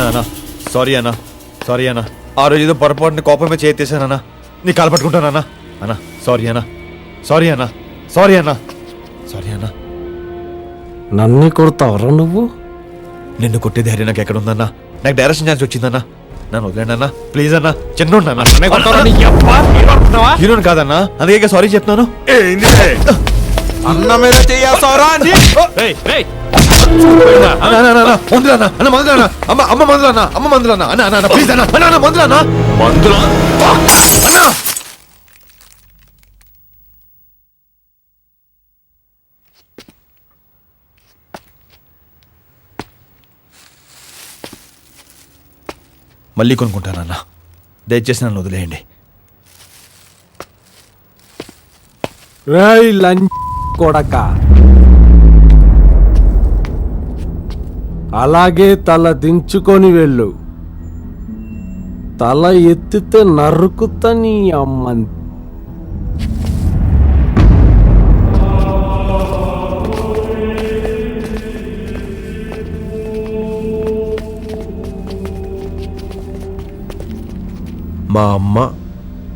అన్నా సారీ అన్నా సారీ అన్నా ఆ రోజు ఏదో పొరపాటుని కోపమే చేసేసానన్నా నీ కాలు పట్టుకుంటానన్నా అన్నా సారీ అన్నా సారీ అన్నా సారీ అన్నా సారీ అన్నా. నన్ను కొడతావరా నువ్వు? నిన్ను కొట్టే ధైర్యం నాకు ఎక్కడ ఉందన్నా? నాకు డైరెక్షన్ ఛాన్స్ వచ్చిందన్నా, నన్ను వదిలేండి అన్నా ప్లీజ్ అన్నా. చిన్న హీరోని కాదన్నా, అందుకే సారీ చెప్తున్నాను. అన్న మీద చెయ్యాసరా మళ్ళీ కొనుక్కుంటానన్నా, దయచేసి నన్ను వదిలేయండి. రేయ్ లంచ్ కొడక, అలాగే తల దించుకొని వెళ్ళు. తల ఎత్తితే నరుకుతా నీ అమ్మని. మా అమ్మ,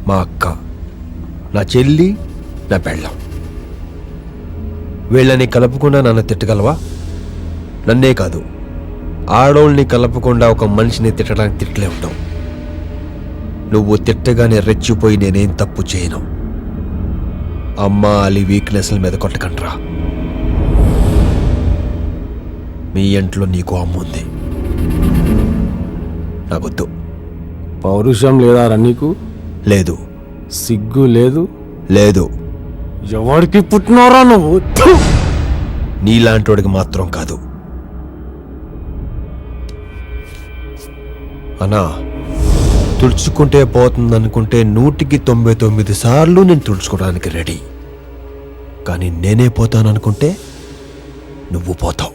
మా అక్క, నా చెల్లి, నా పెళ్ళం, వీళ్ళని కలుపుకుండా నన్ను తిట్టగలవా? నన్నే కాదు, ఆడోళ్ళని కలపకుండా ఒక మనిషిని తిట్టడానికి తిట్టలే ఉంటావు. నువ్వు తిట్టగానే రెచ్చిపోయి నేనేం తప్పు చేయను. అమ్మ అలి వీక్నెస్ల మీద కొట్టకండ్రా. మీ ఇంట్లో నీకు అమ్ముంది, నాకొద్దు. పౌరుషం లేదారా నీకు? లేదు. సిగ్గు లేదు? లేదు. ఎవరికి పుట్టినవరా నువ్వు? నీలాంటోడికి మాత్రం కాదు. అన్నా, తుడుచుకుంటే పోతుందనుకుంటే 199 సార్లు నేను తుడుచుకోవడానికి రెడీ. కానీ నేనే పోతాననుకుంటే నువ్వు పోతావు.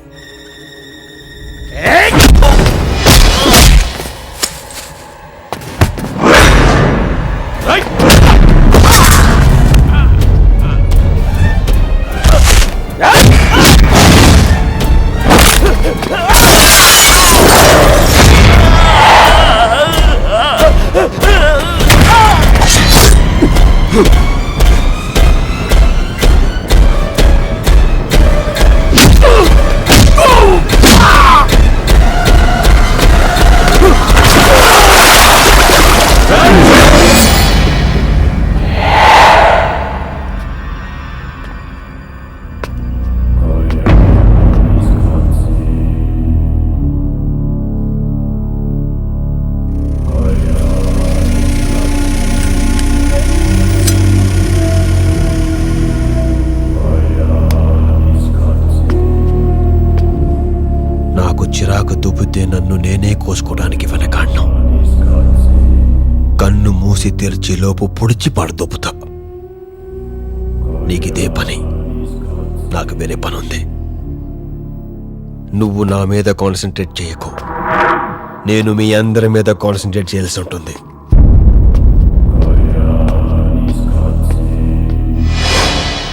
చిరాకు దుబ్బితే నన్ను నేనే కోసుకోవడానికి వెనకాడ్ను. కన్ను మూసి తెరిచేలోపు పొడిచి పడదొబ్బుతా. నీకిదే పని, నాకు వేరే పనుంది. నువ్వు నా మీద కాన్సన్ట్రేట్ చేయకు, నేను మీ అందరి మీద కాన్సన్ట్రేట్ చేయాల్సి ఉంటుంది.